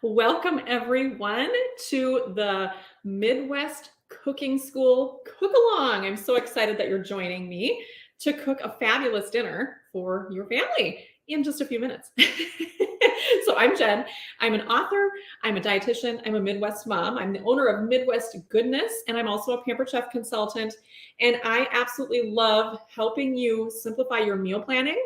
Welcome everyone to the Midwest Cooking School Cook Along. I'm so excited that you're joining me to cook a fabulous dinner for your family in just a few minutes. So I'm Jen. I'm an author, I'm a dietitian, I'm a Midwest mom, I'm the owner of Midwest Goodness, and I'm also a Pampered Chef consultant. And I absolutely love helping you simplify your meal planning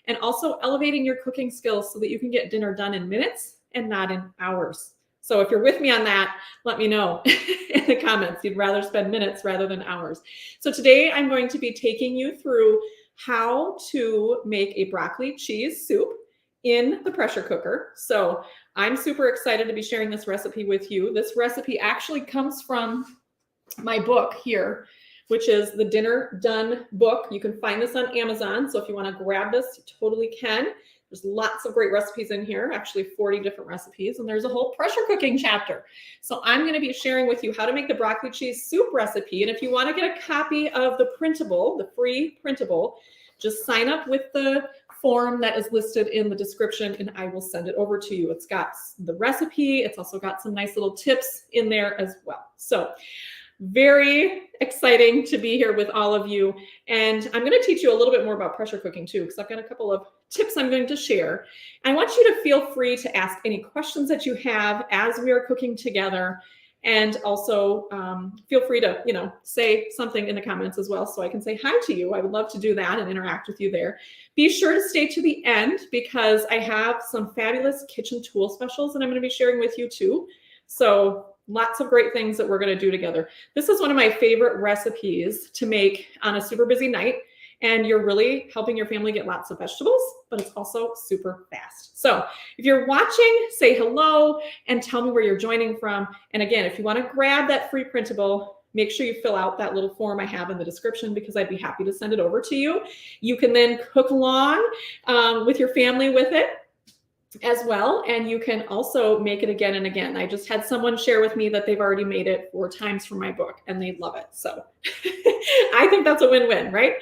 and also elevating your cooking skills so that you can get dinner done in minutes and not in hours. So if you're with me on that, let me know in the comments. You'd rather spend minutes rather than hours. So today I'm going to be taking you through how to make a broccoli cheese soup in the pressure cooker. So I'm super excited to be sharing this recipe with you. This recipe actually comes from my book here, which is the Dinner Done book. You can find this on Amazon. So if you want to grab this, you totally can. There's lots of great recipes in here, actually 40 different recipes, and there's a whole pressure cooking chapter. So I'm going to be sharing with you how to make the broccoli cheese soup recipe. And if you want to get a copy of the printable, the free printable, just sign up with the form that is listed in the description and I will send it over to you. It's got the recipe. It's also got some nice little tips in there as well. So very exciting to be here with all of you. And I'm going to teach you a little bit more about pressure cooking too, because I've got a couple of tips I'm going to share. I want you to feel free to ask any questions that you have as we are cooking together. And also feel free to, say something in the comments as well so I can say hi to you. I would love to do that and interact with you there. Be sure to stay to the end because I have some fabulous kitchen tool specials that I'm going to be sharing with you too. So lots of great things that we're going to do together. This is one of my favorite recipes to make on a super busy night. And you're really helping your family get lots of vegetables, but it's also super fast. So if you're watching, say hello and tell me where you're joining from. And again, if you want to grab that free printable, make sure you fill out that little form I have in the description because I'd be happy to send it over to you. You can then cook along with your family with it as well. And you can also make it again and again. I just had someone share with me that they've already made it 4 times for my book and they love it. So I think that's a win-win, right?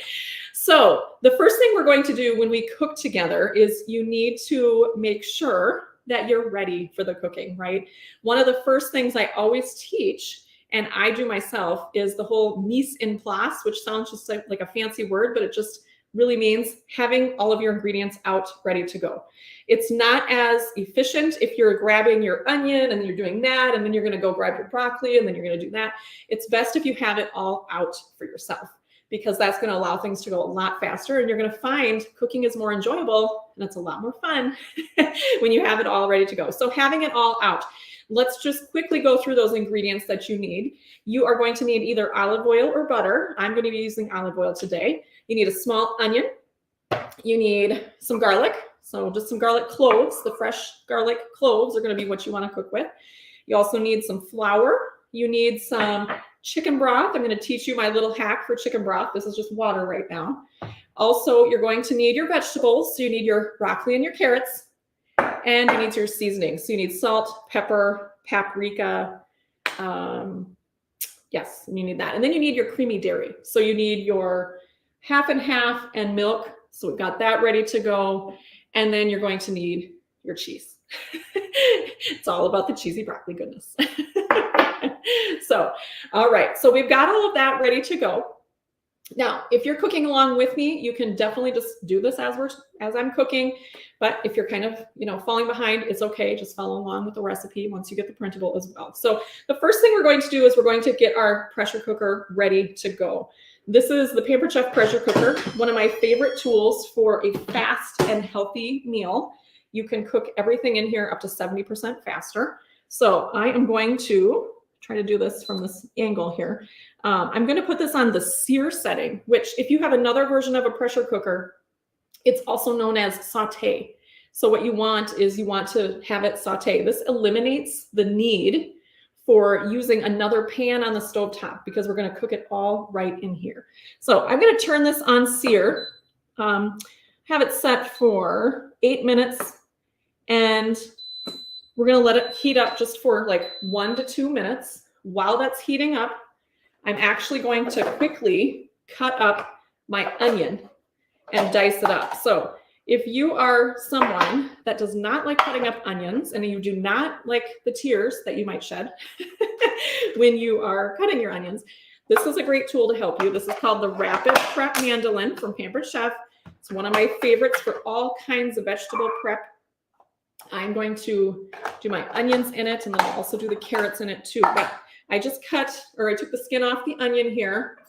So the first thing we're going to do when we cook together is you need to make sure that you're ready for the cooking, right? One of the first things I always teach, and I do myself, is the whole mise en place, which sounds just like a fancy word, but it just really means having all of your ingredients out ready to go. It's not as efficient if you're grabbing your onion and you're doing that, and then you're going to go grab your broccoli and then you're going to do that. It's best if you have it all out for yourself because that's going to allow things to go a lot faster and you're going to find cooking is more enjoyable and it's a lot more fun when you have it all ready to go. So having it all out. Let's just quickly go through those ingredients that you need. You are going to need either olive oil or butter. I'm going to be using olive oil today. You need a small onion. You need some garlic. So just some garlic cloves. The fresh garlic cloves are going to be what you want to cook with. You also need some flour. You need some chicken broth. I'm going to teach you my little hack for chicken broth. This is just water right now. Also, you're going to need your vegetables. So you need your broccoli and your carrots. And you need your seasoning. So you need salt, pepper, paprika. Yes, you need that. And then you need your creamy dairy. So you need your half and half and milk. So we've got that ready to go. And then you're going to need your cheese. It's all about the cheesy broccoli goodness. So, all right. So we've got all of that ready to go. Now, if you're cooking along with me, you can definitely just do this as I'm cooking. But if you're kind of, falling behind, it's okay. Just follow along with the recipe once you get the printable as well. So the first thing we're going to do is we're going to get our pressure cooker ready to go. This is the Pampered Chef pressure cooker, one of my favorite tools for a fast and healthy meal. You can cook everything in here up to 70% faster. So I am going to try to do this from this angle here. I'm going to put this on the sear setting, which if you have another version of a pressure cooker, it's also known as saute. So what you want is you want to have it saute. This eliminates the need for using another pan on the stovetop because we're going to cook it all right in here. So I'm going to turn this on sear, have it set for 8 minutes, and we're going to let it heat up just for like 1 to 2 minutes. While that's heating up, I'm actually going to quickly cut up my onion and dice it up. So If you are someone that does not like cutting up onions and you do not like the tears that you might shed when you are cutting your onions, this is a great tool to help you. This is called the Rapid Prep Mandolin from Pampered Chef. It's one of my favorites for all kinds of vegetable prep. I'm going to do my onions in it, and then I'll also do the carrots in it too. But I just took the skin off the onion here.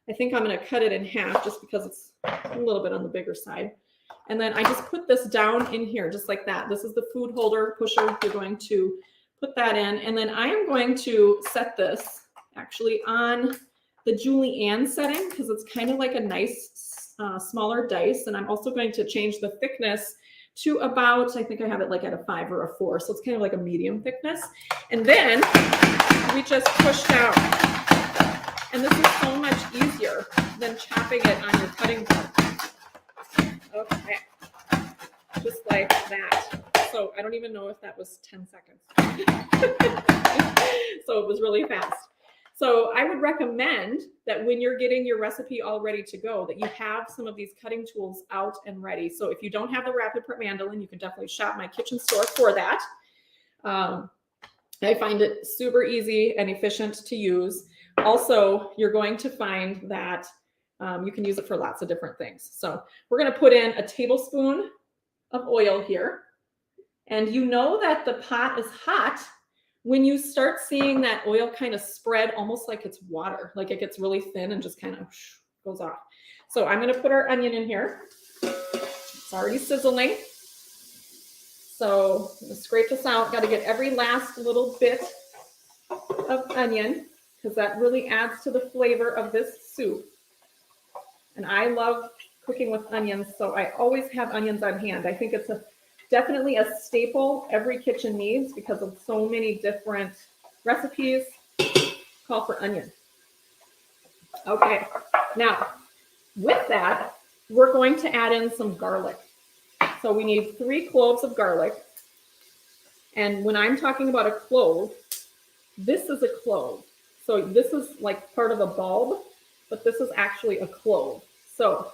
I think I'm going to cut it in half just because it's a little bit on the bigger side. And then I just put this down in here just like that. This is the food holder pusher. You're going to put that in. And then I am going to set this actually on the Julienne setting because it's kind of like a nice smaller dice. And I'm also going to change the thickness to about, I think I have it like at a 5 or a 4. So it's kind of like a medium thickness. And then we just push down. And this is so much easier than chopping it on your cutting board. Okay, just like that. So I don't even know if that was 10 seconds. So it was really fast. So I would recommend that when you're getting your recipe all ready to go, that you have some of these cutting tools out and ready. So if you don't have the Rapid Prep Mandolin, you can definitely shop my kitchen store for that. I find it super easy and efficient to use. Also, you're going to find that you can use it for lots of different things. So we're going to put in a tablespoon of oil here. And you know that the pot is hot when you start seeing that oil kind of spread almost like it's water, like it gets really thin and just kind of goes off. So I'm going to put our onion in here. It's already sizzling. So I'm going to scrape this out. Got to get every last little bit of onion because that really adds to the flavor of this soup. And I love cooking with onions, so I always have onions on hand. I think it's definitely a staple every kitchen needs because of so many different recipes call for onion. Okay, now with that, we're going to add in some garlic. So we need 3 cloves of garlic. And when I'm talking about a clove, this is a clove. So this is like part of a bulb, but this is actually a clove. So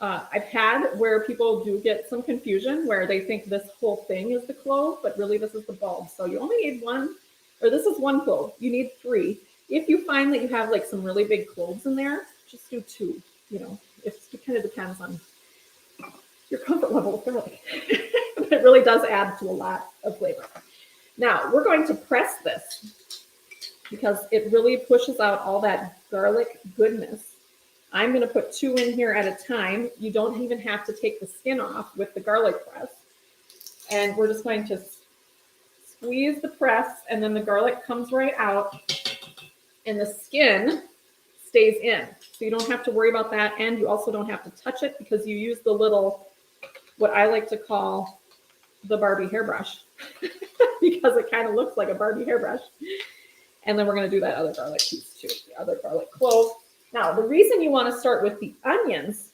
I've had where people do get some confusion where they think this whole thing is the clove, but really this is the bulb. So you only need 1, or this is 1 clove. You need 3. If you find that you have like some really big cloves in there, just do 2. You know, it kind of depends on your comfort level with garlic. But it really does add to a lot of flavor. Now we're going to press this because it really pushes out all that garlic goodness. I'm going to put 2 in here at a time. You don't even have to take the skin off with the garlic press. And we're just going to squeeze the press, and then the garlic comes right out, and the skin stays in. So you don't have to worry about that, and you also don't have to touch it because you use the little, what I like to call the Barbie hairbrush, because it kind of looks like a Barbie hairbrush. And then we're going to do that other garlic piece too, the other garlic clove. Now, the reason you want to start with the onions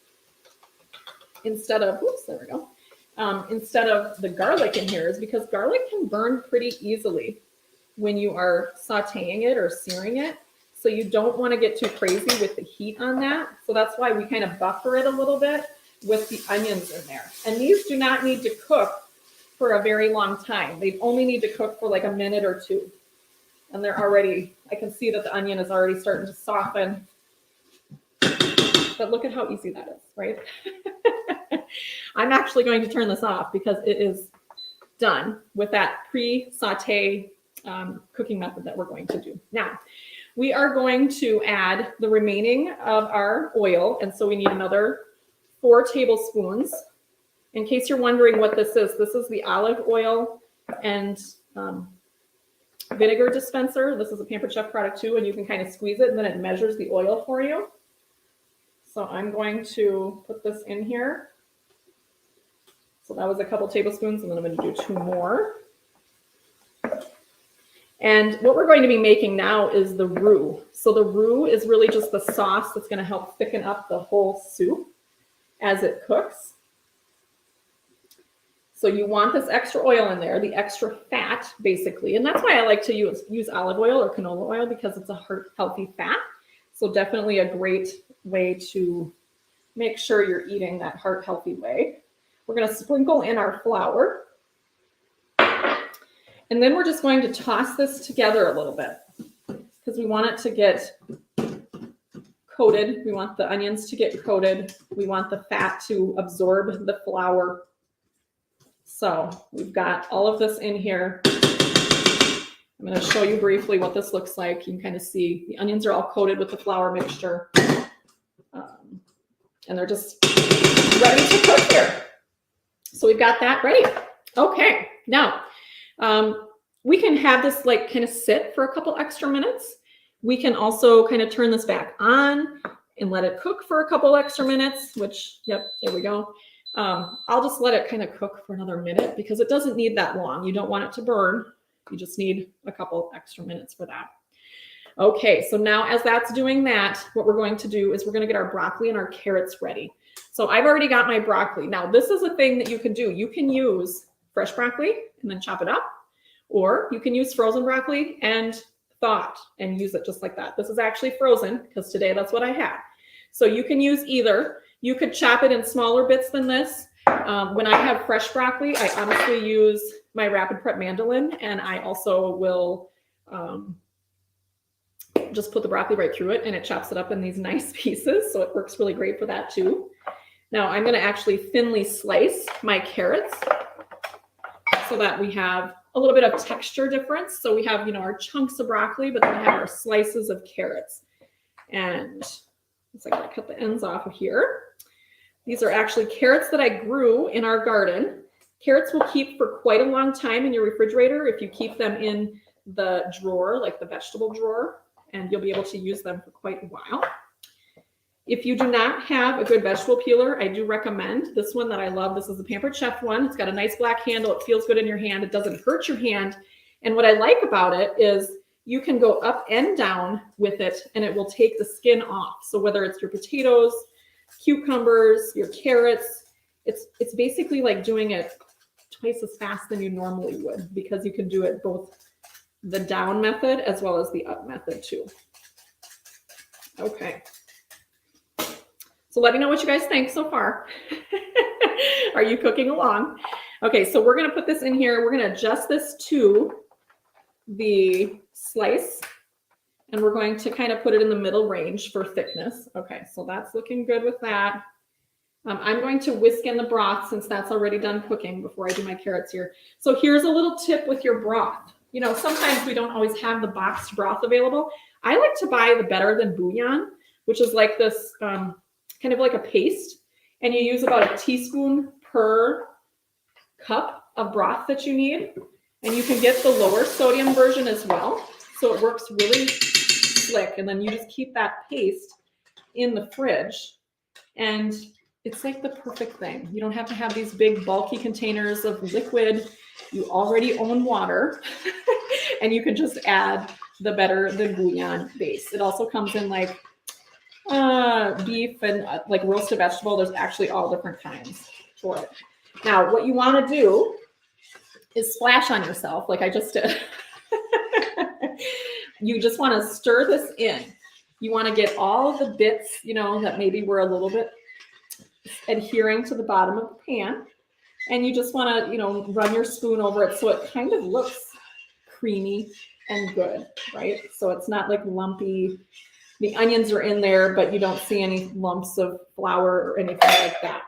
instead of, instead of the garlic in here is because garlic can burn pretty easily when you are sauteing it or searing it. So you don't want to get too crazy with the heat on that. So that's why we kind of buffer it a little bit with the onions in there. And these do not need to cook for a very long time. They only need to cook for like a minute or 2. And they're already, I can see that the onion is already starting to soften. But look at how easy that is, right? I'm actually going to turn this off because it is done with that pre-saute cooking method that we're going to do. Now, we are going to add the remaining of our oil. And so we need another 4 tablespoons. In case you're wondering what this is the olive oil and vinegar dispenser. This is a Pampered Chef product too, and you can kind of squeeze it and then it measures the oil for you. So I'm going to put this in here. So that was a couple tablespoons, and then I'm going to do 2 more. And what we're going to be making now is the roux. So the roux is really just the sauce that's going to help thicken up the whole soup as it cooks. So you want this extra oil in there, the extra fat, basically. And that's why I like to use olive oil or canola oil, because it's a healthy fat. So definitely a great way to make sure you're eating that heart-healthy way. We're going to sprinkle in our flour. And then we're just going to toss this together a little bit because we want it to get coated. We want the onions to get coated. We want the fat to absorb the flour. So we've got all of this in here. I'm going to show you briefly what this looks like. You can kind of see the onions are all coated with the flour mixture. And they're just ready to cook here. So we've got that ready. Okay, now we can have this like kind of sit for a couple extra minutes. We can also kind of turn this back on and let it cook for a couple extra minutes, which, yep, there we go. I'll just let it kind of cook for another minute because it doesn't need that long. You don't want it to burn. You just need a couple extra minutes for that. Okay, so now as that's doing that, what we're going to do is we're going to get our broccoli and our carrots ready. So I've already got my broccoli. Now this is a thing that you can do. You can use fresh broccoli and then chop it up, or you can use frozen broccoli and thaw it and use it just like that. This is actually frozen because today that's what I had. So you can use either. You could chop it in smaller bits than this. When I have fresh broccoli, I honestly use my Rapid Prep mandolin, and I also will just put the broccoli right through it and it chops it up in these nice pieces. So it works really great for that too. Now I'm going to actually thinly slice my carrots so that we have a little bit of texture difference. So we have, you know, our chunks of broccoli, but then we have our slices of carrots. And it's like I cut the ends off of here. These are actually carrots that I grew in our garden. Carrots will keep for quite a long time in your refrigerator if you keep them in the drawer, like the vegetable drawer, and you'll be able to use them for quite a while. If you do not have a good vegetable peeler, I do recommend this one that I love. This is the Pampered Chef one. It's got a nice black handle. It feels good in your hand. It doesn't hurt your hand. And what I like about it is you can go up and down with it and it will take the skin off. So whether it's your potatoes, cucumbers, your carrots, it's basically like doing it twice as fast than you normally would because you can do it both the down method as well as the up method too. Okay. So let me know what you guys think so far. Are you cooking along? Okay, so we're going to put this in here. We're going to adjust this to the slice, and we're going to kind of put it in the middle range for thickness. Okay, so that's looking good with that. I'm going to whisk in the broth since that's already done cooking before I do my carrots here. So here's a little tip with your broth. You know, sometimes we don't always have the boxed broth available. I like to buy the Better Than bouillon, which is like this kind of like a paste, and you use about a teaspoon per cup of broth that you need. And you can get the lower sodium version as well. So it works really slick. And then you just keep that paste in the fridge. And it's like the perfect thing. You don't have to have these big bulky containers of liquid. You already own water. And you can just add the Better Than bouillon base. It also comes in like beef and like roasted vegetable. There's actually all different kinds for it. Now, what you want to do is splash on yourself like I just did. You just want to stir this in. You want to get all the bits, you know, that maybe were a little bit adhering to the bottom of the pan. And you just want to, you know, run your spoon over it so it kind of looks creamy and good, right? So it's not like lumpy. The onions are in there, but you don't see any lumps of flour or anything like that.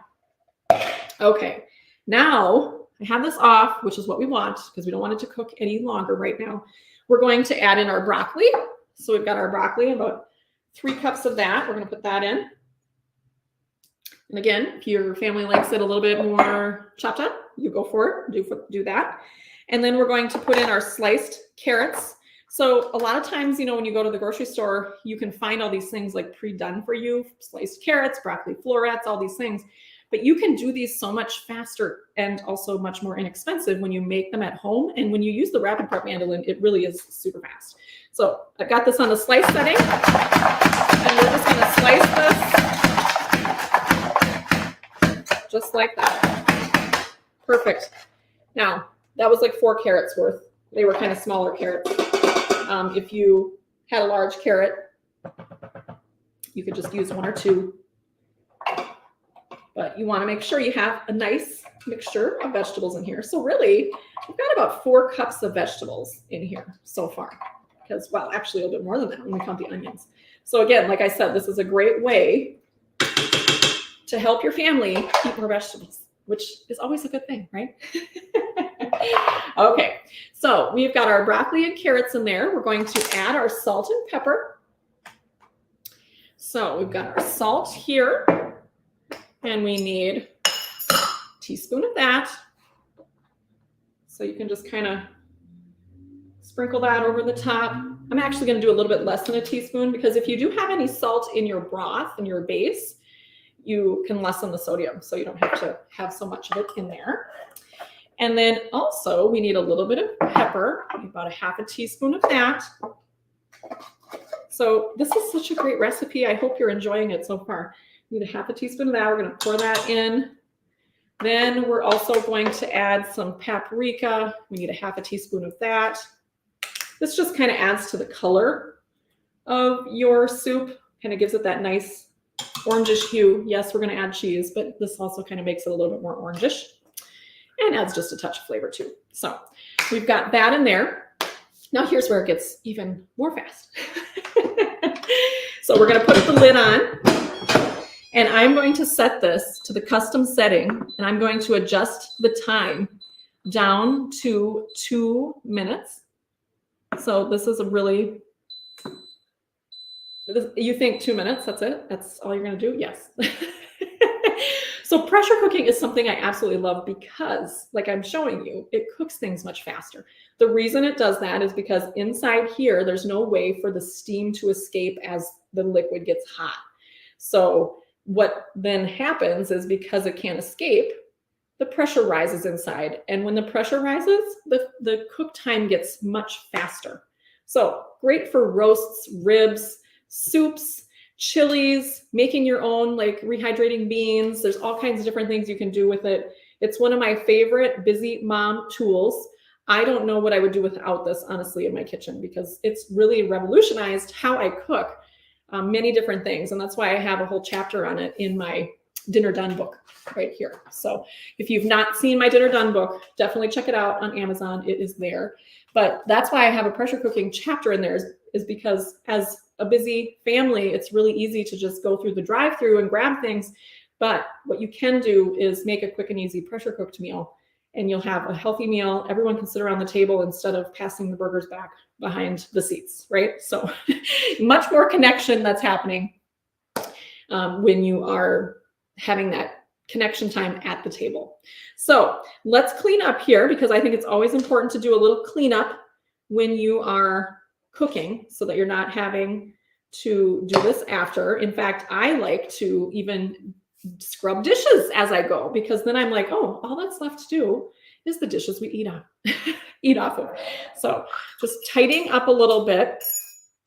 Okay, now I have this off, which is what we want because we don't want it to cook any longer right now. We're going to add in our broccoli. So we've got our broccoli, about 3 cups of that. We're going to put that in. And again, if your family likes it a little bit more chopped up, you go for it, do that. And then we're going to put in our sliced carrots. So a lot of times, you know, when you go to the grocery store, you can find all these things like pre-done for you, sliced carrots, broccoli florets, all these things. But you can do these so much faster and also much more inexpensive when you make them at home. And when you use the Rapid Prep mandolin, it really is super fast. So I've got this on the slice setting, and we're just going to slice this just like that. Perfect. Now, that was like 4 carrots worth. They were kind of smaller carrots. If you had a large carrot, you could just use 1 or 2. but you want to make sure you have a nice mixture of vegetables in here. So really, we've got about 4 cups of vegetables in here so far, because, well, actually a little bit more than that when we count the onions. So again, like I said, this is a great way to help your family eat more vegetables, which is always a good thing, right? Okay, so we've got our broccoli and carrots in there. We're going to add our salt and pepper. So we've got our salt here, and we need a teaspoon of that. So you can just kind of sprinkle that over the top. I'm actually going to do a little bit less than a teaspoon, because if you do have any salt in your broth, in your base, you can lessen the sodium, so you don't have to have so much of it in there. And then also we need a little bit of pepper, about a half a teaspoon of that. So this is such a great recipe. I hope you're enjoying it so far. We need a half a teaspoon of that. We're going to pour that in. Then we're also going to add some paprika. We need a half a teaspoon of that. This just kind of adds to the color of your soup, kind of gives it that nice orangish hue. Yes, we're going to add cheese, but this also kind of makes it a little bit more orangish and adds just a touch of flavor too. So we've got that in there. Now here's where it gets even more fast. So we're going to put the lid on, and I'm going to set this to the custom setting, and I'm going to adjust the time down to 2 minutes. So this is a really, you think 2 minutes, that's it? That's all you're going to do? Yes. So pressure cooking is something I absolutely love because, like I'm showing you, it cooks things much faster. The reason it does that is because inside here, there's no way for the steam to escape as the liquid gets hot. So what then happens is, because it can't escape, the pressure rises inside. And when the pressure rises, the cook time gets much faster. So great for roasts, ribs, soups, chilies, making your own, like rehydrating beans. There's all kinds of different things you can do with it. It's one of my favorite busy mom tools. I don't know what I would do without this, honestly, in my kitchen, because it's really revolutionized how I cook many different things. And that's why I have a whole chapter on it in my Dinner Done book right here. So if you've not seen my Dinner Done book, definitely check it out on Amazon. It is there. But that's why I have a pressure cooking chapter in there, is because as a busy family, it's really easy to just go through the drive-through and grab things. But what you can do is make a quick and easy pressure cooked meal, and you'll have a healthy meal. Everyone can sit around the table instead of passing the burgers back behind the seats, right? So much more connection that's happening when you are having that connection time at the table. So let's clean up here, because I think it's always important to do a little cleanup when you are cooking, so that you're not having to do this after. In fact, I like to even scrub dishes as I go, because then I'm like, oh, all that's left to do is the dishes we eat off of. So just tidying up a little bit.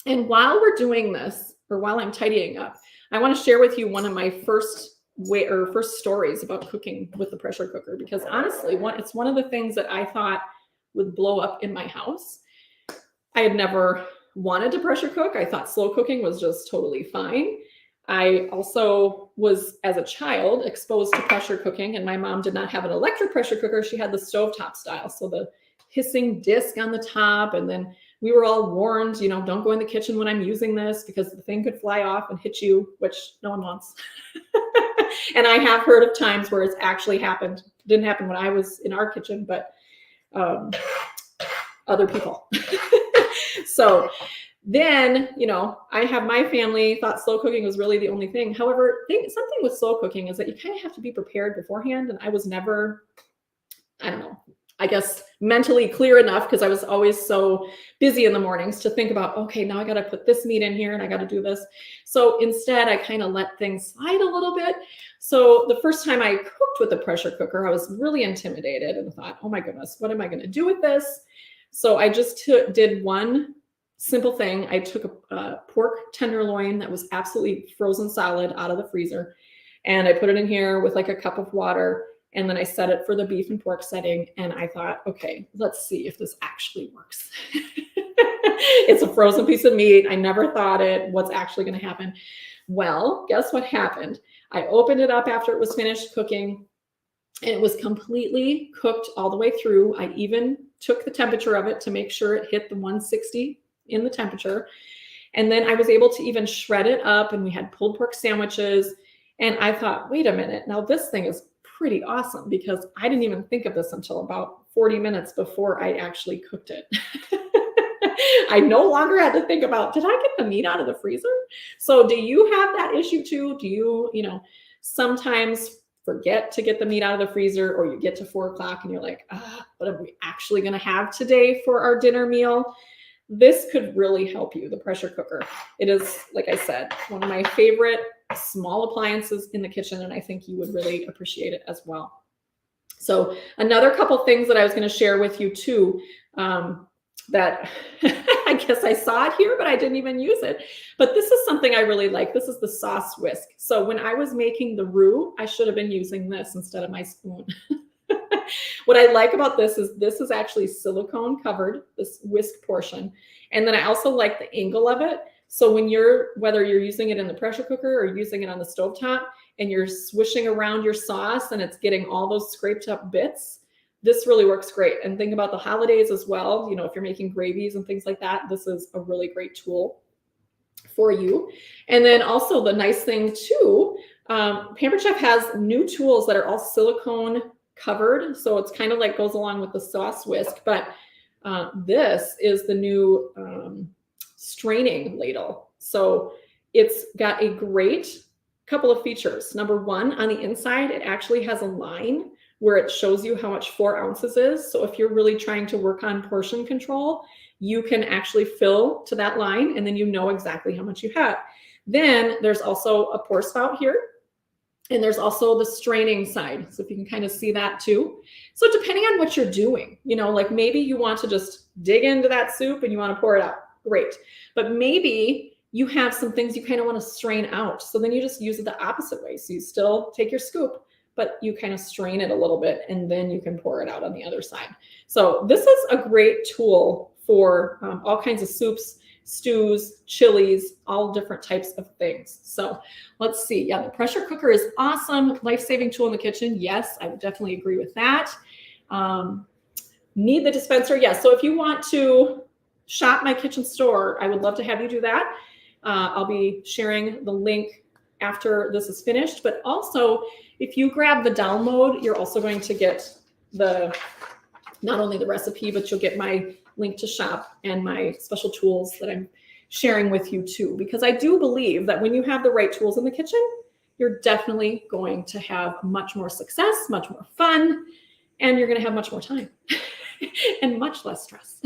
And while we're doing this, or while I'm tidying up, I want to share with you one of my first stories about cooking with the pressure cooker, because honestly, it's one of the things that I thought would blow up in my house. I had never wanted to pressure cook. I thought slow cooking was just totally fine. I also was, as a child, exposed to pressure cooking, and my mom did not have an electric pressure cooker. She had the stovetop style. So the hissing disc on the top, and then we were all warned, don't go in the kitchen when I'm using this, because the thing could fly off and hit you, which no one wants. And I have heard of times where it's actually happened. It didn't happen when I was in our kitchen, but other people. So then, I have my family thought slow cooking was really the only thing. However, something with slow cooking is that you kind of have to be prepared beforehand. And I was never, I guess mentally clear enough, because I was always so busy in the mornings, to think about, okay, now I got to put this meat in here and I got to do this. So instead, I kind of let things slide a little bit. So the first time I cooked with a pressure cooker, I was really intimidated and thought, oh my goodness, what am I going to do with this? So I just did one simple thing. I took a pork tenderloin that was absolutely frozen solid out of the freezer, and I put it in here with like a cup of water, and then I set it for the beef and pork setting. And I thought, okay, let's see if this actually works. It's a frozen piece of meat. I never thought what's actually going to happen. Well, guess what happened? I opened it up after it was finished cooking, and it was completely cooked all the way through. I even took the temperature of it to make sure it hit the 160 in the temperature. And then I was able to even shred it up, and we had pulled pork sandwiches. And I thought, wait a minute, now this thing is pretty awesome, because I didn't even think of this until about 40 minutes before I actually cooked it. I no longer had to think about, did I get the meat out of the freezer? So do you have that issue too? Do you sometimes forget to get the meat out of the freezer, or you get to 4 o'clock and you're like, what are we actually going to have today for our dinner meal? This could really help you, the pressure cooker. It is, like I said, one of my favorite small appliances in the kitchen, and I think you would really appreciate it as well. So another couple things that I was going to share with you too, that I guess I saw it here, but I didn't even use it. But this is something I really like. This is the sauce whisk. So when I was making the roux, I should have been using this instead of my spoon. What I like about this is actually silicone covered, this whisk portion. And then I also like the angle of it. So whether you're using it in the pressure cooker or using it on the stovetop, and you're swishing around your sauce and it's getting all those scraped up bits, this really works great. And think about the holidays as well. If you're making gravies and things like that, this is a really great tool for you. And then also the nice thing too, Pampered Chef has new tools that are all silicone covered. So it's kind of like goes along with the sauce whisk, but this is the new straining ladle. So it's got a great couple of features. Number one, on the inside, it actually has a line where it shows you how much 4 ounces is. So if you're really trying to work on portion control, you can actually fill to that line, and then you know exactly how much you have. Then there's also a pour spout here, and there's also the straining side. So if you can kind of see that too. So depending on what you're doing, like maybe you want to just dig into that soup and you want to pour it out. Great. But maybe you have some things you kind of want to strain out. So then you just use it the opposite way. So you still take your scoop, but you kind of strain it a little bit, and then you can pour it out on the other side. So this is a great tool for all kinds of soups, stews, chilies, all different types of things. So let's see. Yeah, the pressure cooker is awesome. Life-saving tool in the kitchen. Yes, I would definitely agree with that. Need the dispenser. Yes. So if you want to shop my kitchen store, I would love to have you do that. I'll be sharing the link after this is finished, but also if you grab the download, you're also going to get not only the recipe, but you'll get my link to shop and my special tools that I'm sharing with you too, because I do believe that when you have the right tools in the kitchen, you're definitely going to have much more success, much more fun, and you're going to have much more time and much less stress.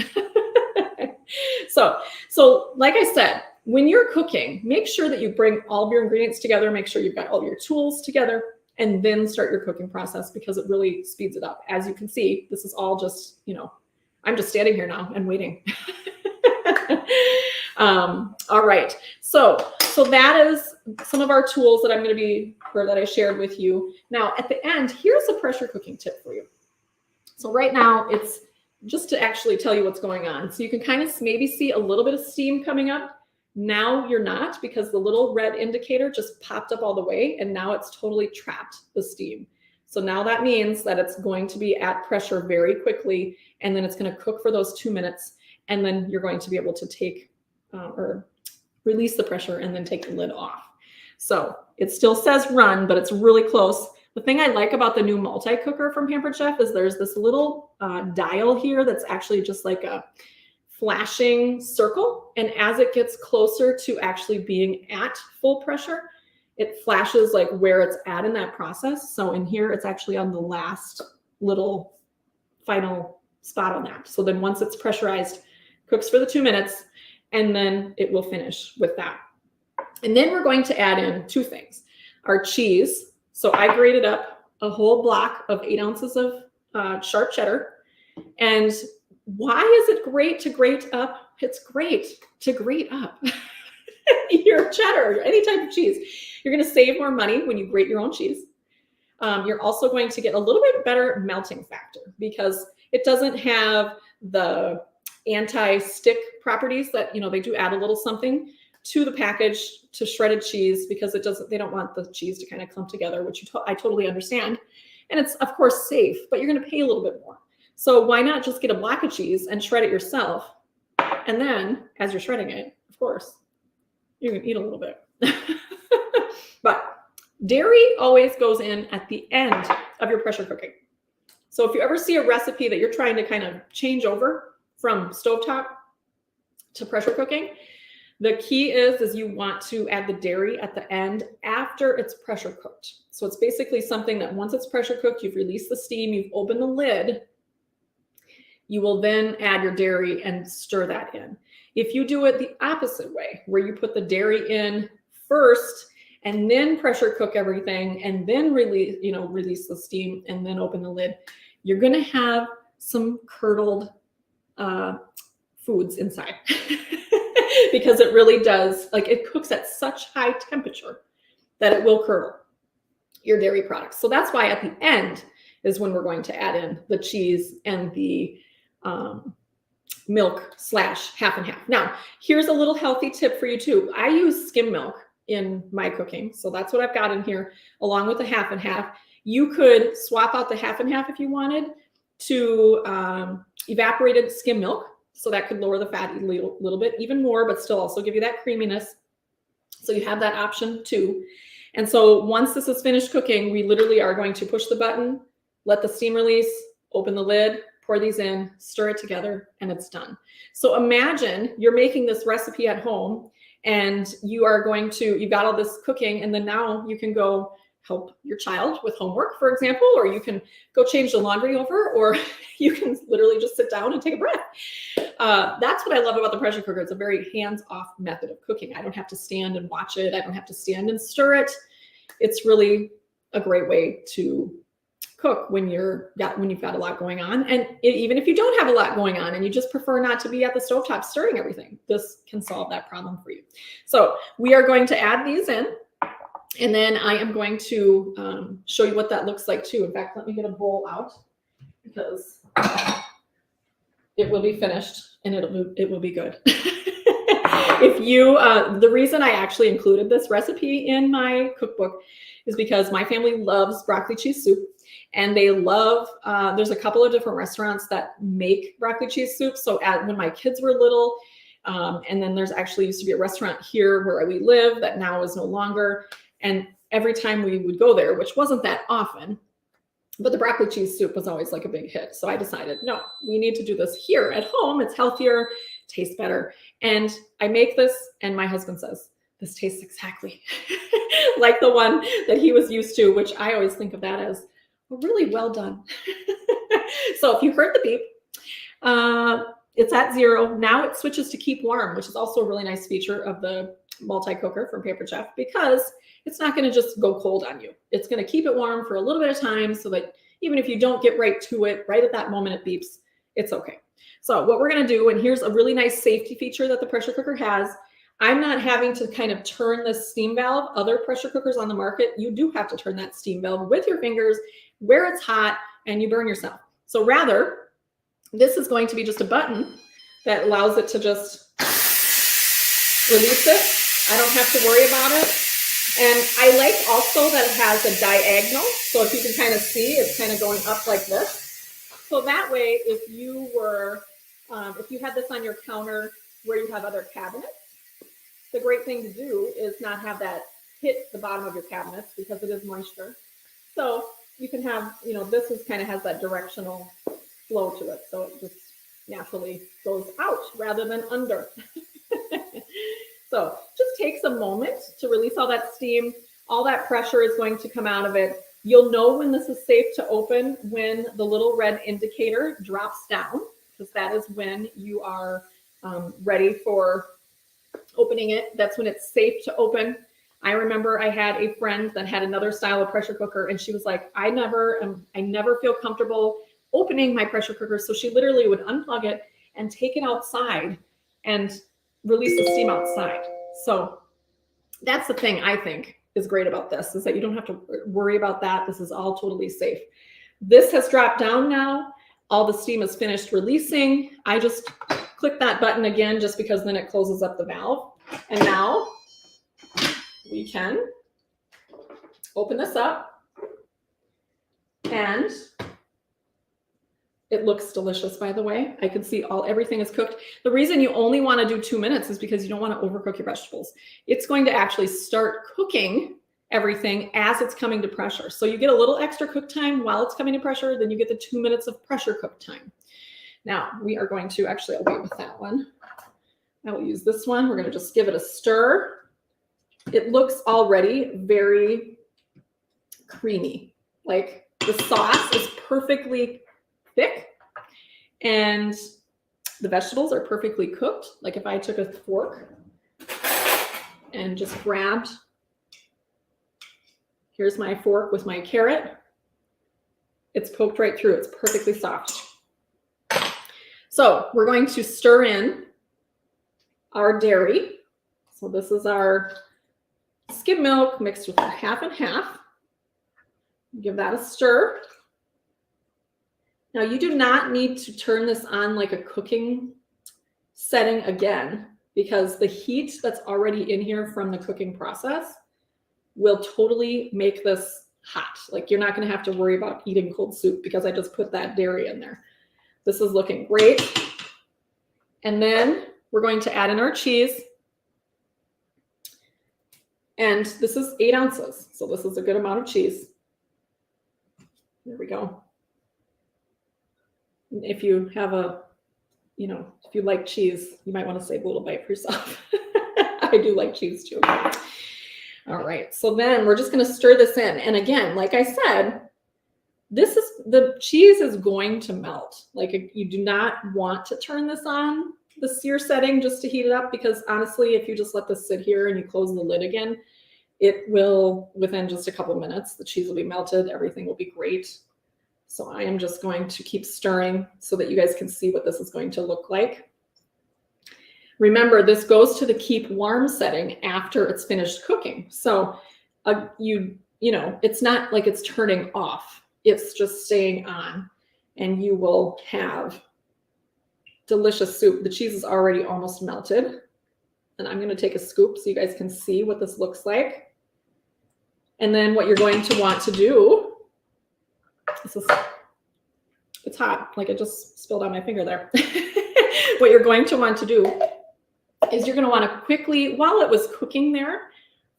So like I said, when you're cooking, make sure that you bring all of your ingredients together, make sure you've got all your tools together, and then start your cooking process, because it really speeds it up. As you can see, this is all just, I'm just standing here now and waiting. All right. So that is some of our tools that that I shared with you. Now at the end, here's a pressure cooking tip for you. So right now it's just to actually tell you what's going on. So you can kind of maybe see a little bit of steam coming up. Now you're not, because the little red indicator just popped up all the way, and now it's totally trapped the steam. So now that means that it's going to be at pressure very quickly, and then it's going to cook for those 2 minutes, and then you're going to be able to take or release the pressure and then take the lid off. So it still says run, but it's really close. The thing I like about the new multi-cooker from Pampered Chef is there's this little dial here that's actually just like a flashing circle. And as it gets closer to actually being at full pressure, it flashes like where it's at in that process. So in here, it's actually on the last little final spot on that. So then once it's pressurized, cooks for the 2 minutes, and then it will finish with that. And then we're going to add in 2 things. Our cheese. So I grated up a whole block of 8 ounces of sharp cheddar. And why is it great to grate up? It's great to grate up your cheddar, any type of cheese. You're going to save more money when you grate your own cheese. You're also going to get a little bit better melting factor, because it doesn't have the anti-stick properties that, they do add a little something to the package to shredded cheese because they don't want the cheese to kind of clump together, which I totally understand. And it's of course safe, but you're going to pay a little bit more. So why not just get a block of cheese and shred it yourself? And then as you're shredding it, of course, you can eat a little bit. But dairy always goes in at the end of your pressure cooking. So if you ever see a recipe that you're trying to kind of change over from stovetop to pressure cooking, the key is you want to add the dairy at the end after it's pressure cooked. So it's basically something that once it's pressure cooked, you've released the steam, you've opened the lid, you will then add your dairy and stir that in. If you do it the opposite way, where you put the dairy in first and then pressure cook everything and then release the steam and then open the lid, you're going to have some curdled foods inside because it really does, like, it cooks at such high temperature that it will curdle your dairy products. So that's why at the end is when we're going to add in the cheese and the milk / half and half. Now, here's a little healthy tip for you too. I use skim milk in my cooking. So that's what I've got in here along with the half and half. You could swap out the half and half if you wanted to evaporated skim milk. So that could lower the fat a little bit, even more, but still also give you that creaminess. So you have that option too. And so once this is finished cooking, we literally are going to push the button, let the steam release, open the lid, pour these in, stir it together, and it's done. So imagine you're making this recipe at home and you've got all this cooking, and then now you can go help your child with homework, for example, or you can go change the laundry over, or you can literally just sit down and take a breath. That's what I love about the pressure cooker. It's a very hands-off method of cooking. I don't have to stand and watch it. I don't have to stand and stir it. It's really a great way to cook when you've got a lot going on. And even if you don't have a lot going on and you just prefer not to be at the stovetop stirring everything, this can solve that problem for you. So we are going to add these in, and then I am going to show you what that looks like too. In fact, let me get a bowl out because it will be finished and it will be good. The reason I actually included this recipe in my cookbook is because my family loves broccoli cheese soup. And they love, there's a couple of different restaurants that make broccoli cheese soup. So when my kids were little, and then there's actually used to be a restaurant here where we live that now is no longer. And every time we would go there, which wasn't that often, but the broccoli cheese soup was always like a big hit. So I decided, no, we need to do this here at home. It's healthier, tastes better. And I make this, and my husband says, this tastes exactly like the one that he was used to, which I always think of that as really well done. So if you heard the beep, it's at 0. Now it switches to keep warm, which is also a really nice feature of the multi-cooker from Pampered Chef, because it's not going to just go cold on you. It's going to keep it warm for a little bit of time so that even if you don't get right to it, right at that moment it beeps, it's okay. So what we're going to do, and here's a really nice safety feature that the pressure cooker has, I'm not having to kind of turn this steam valve. Other pressure cookers on the market, you do have to turn that steam valve with your fingers where it's hot and you burn yourself. So rather, this is going to be just a button that allows it to just release it. I don't have to worry about it. And I like also that it has a diagonal. So if you can kind of see, it's kind of going up like this. So that way, if you had this on your counter where you have other cabinets, the great thing to do is not have that hit the bottom of your cabinets because it is moisture. So you can have, this kind of has that directional flow to it. So it just naturally goes out rather than under. So just takes a moment to release all that steam. All that pressure is going to come out of it. You'll know when this is safe to open when the little red indicator drops down, because that is when you are ready for opening it. That's when it's safe to open. I remember I had a friend that had another style of pressure cooker, and she was like, I never feel comfortable opening my pressure cooker. So she literally would unplug it and take it outside and release the steam outside. So that's the thing I think is great about this, is that you don't have to worry about that. This is all totally safe. This has dropped down now. All the steam is finished releasing. I just click that button again just because then it closes up the valve. And now we can open this up, and it looks delicious, by the way. I can see everything is cooked. The reason you only want to do 2 minutes is because you don't want to overcook your vegetables. It's going to actually start cooking everything as it's coming to pressure. So you get a little extra cook time while it's coming to pressure, then you get the 2 minutes of pressure cook time. Now we are going to, actually I'll wait with that one. I will use this one. We're going to just give it a stir. It looks already very creamy. Like the sauce is perfectly thick and the vegetables are perfectly cooked. Like if I took a fork and just grabbed, here's my fork with my carrot. It's poked right through. It's perfectly soft. So we're going to stir in our dairy. So this is our skim milk mixed with a half and half. Give that a stir. Now you do not need to turn this on like a cooking setting again, because the heat that's already in here from the cooking process will totally make this hot. Like you're not going to have to worry about eating cold soup because I just put that dairy in there. This is looking great. And then we're going to add in our cheese. And this is 8 ounces. So this is a good amount of cheese. There we go. If you have if you like cheese, you might want to save a little bite for yourself. I do like cheese too. All right, so then we're just going to stir this in. And again, like I said, the cheese is going to melt. Like you do not want to turn this on the sear setting just to heat it up, because honestly, if you just let this sit here and you close the lid again, it will, within just a couple of minutes, the cheese will be melted. Everything will be great. So I am just going to keep stirring so that you guys can see what this is going to look like. Remember, this goes to the keep warm setting after it's finished cooking. So it's not like it's turning off. It's just staying on, and you will have delicious soup. The cheese is already almost melted. And I'm going to take a scoop so you guys can see what this looks like. And then what you're going to want to do, it's hot, like I just spilled on my finger there. What you're going to want to do is you're going to want to quickly, while it was cooking there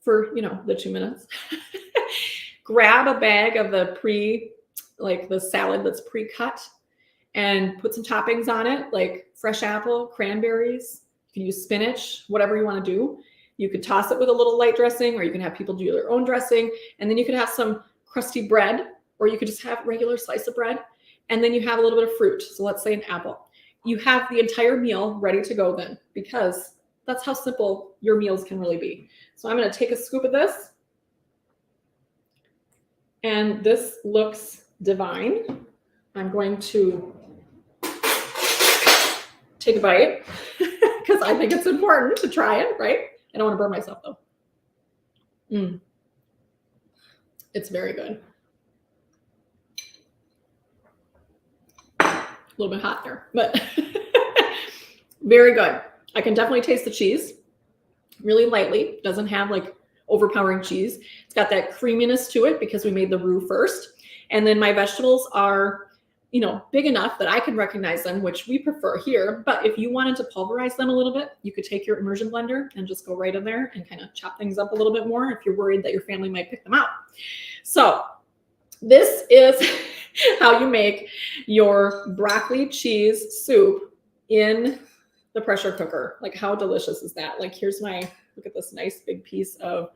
for, the 2 minutes, grab a bag of the salad that's pre-cut and put some toppings on it, like fresh apple, cranberries. You can use spinach, whatever you want to do. You could toss it with a little light dressing, or you can have people do their own dressing. And then you could have some crusty bread, or you could just have a regular slice of bread. And then you have a little bit of fruit. So let's say an apple. You have the entire meal ready to go then, because that's how simple your meals can really be. So I'm going to take a scoop of this. And this looks divine. I'm going to take a bite because I think it's important to try it, right? I don't want to burn myself though. It's very good. A little bit hot there, but very good. I can definitely taste the cheese really lightly. It doesn't have like overpowering cheese. It's got that creaminess to it because we made the roux first. And then my vegetables are, big enough that I can recognize them, which we prefer here. But if you wanted to pulverize them a little bit, you could take your immersion blender and just go right in there and kind of chop things up a little bit more if you're worried that your family might pick them out. So this is how you make your broccoli cheese soup in the pressure cooker. Like, how delicious is that? Like, look at this nice big piece of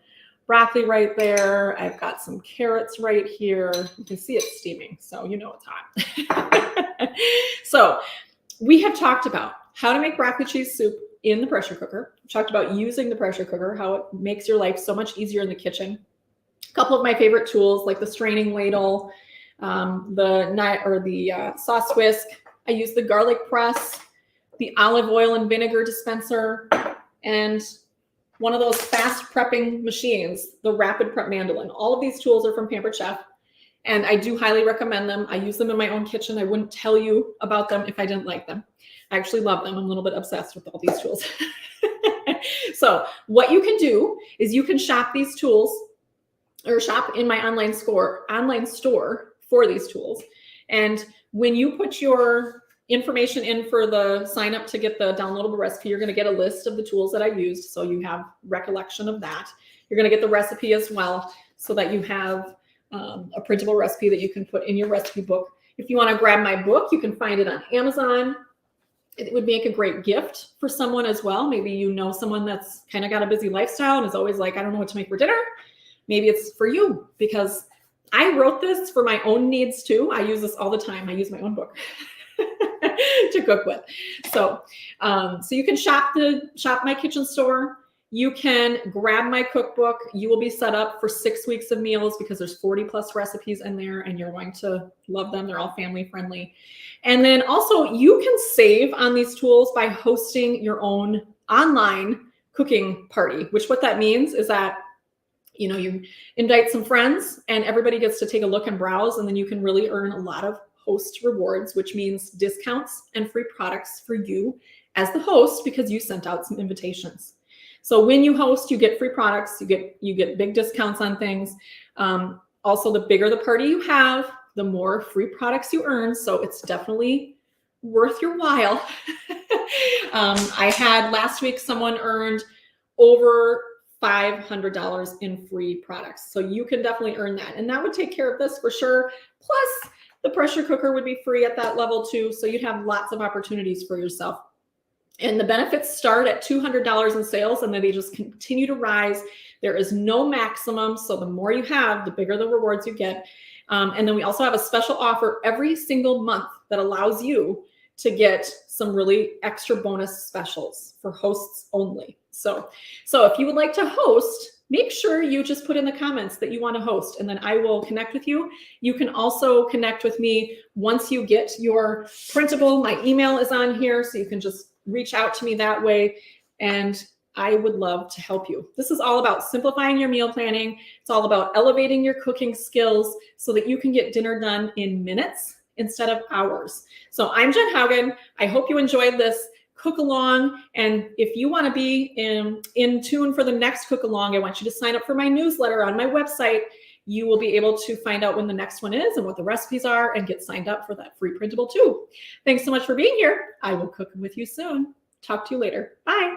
broccoli right there. I've got some carrots right here. You can see it steaming, so it's hot. So we have talked about how to make broccoli cheese soup in the pressure cooker. We've talked about using the pressure cooker, how it makes your life so much easier in the kitchen. A couple of my favorite tools, like the straining ladle, the sauce whisk. I use the garlic press, the olive oil and vinegar dispenser, and one of those fast prepping machines, the Rapid Prep Mandolin. All of these tools are from Pampered Chef, and I do highly recommend them. I use them in my own kitchen. I wouldn't tell you about them if I didn't like them. I actually love them. I'm a little bit obsessed with all these tools. So what you can do is you can shop these tools or shop in my online store for these tools. And when you put your information in for the sign up to get the downloadable recipe, you're going to get a list of the tools that I used. So you have recollection of that. You're going to get the recipe as well, so that you have a printable recipe that you can put in your recipe book. If you want to grab my book, you can find it on Amazon. It would make a great gift for someone as well. Maybe you know someone that's kind of got a busy lifestyle and is always like, I don't know what to make for dinner. Maybe it's for you, because I wrote this for my own needs too. I use this all the time. I use my own book to cook with. So you can shop my kitchen store. You can grab my cookbook. You will be set up for 6 weeks of meals, because there's 40 plus recipes in there and you're going to love them. They're all family friendly. And then also you can save on these tools by hosting your own online cooking party, which what that means is that you invite some friends and everybody gets to take a look and browse, and then you can really earn a lot of host rewards, which means discounts and free products for you as the host, because you sent out some invitations. So when you host, you get free products, you get big discounts on things. Also, the bigger the party you have, the more free products you earn. So it's definitely worth your while. I had last week, someone earned over $500 in free products. So you can definitely earn that. And that would take care of this for sure. Plus the pressure cooker would be free at that level too. So you'd have lots of opportunities for yourself. And the benefits start at $200 in sales, and then they just continue to rise. There is no maximum. So the more you have, the bigger the rewards you get. And then we also have a special offer every single month that allows you to get some really extra bonus specials for hosts only. So if you would like to host, make sure you just put in the comments that you want to host, and then I will connect with you. You can also connect with me once you get your printable. My email is on here, so you can just reach out to me that way, and I would love to help you. This is all about simplifying your meal planning. It's all about elevating your cooking skills so that you can get dinner done in minutes instead of hours. So I'm Jen Haugen. I hope you enjoyed this cook along. And if you want to be in tune for the next cook along, I want you to sign up for my newsletter on my website. You will be able to find out when the next one is and what the recipes are and get signed up for that free printable too. Thanks so much for being here. I will cook with you soon. Talk to you later. Bye.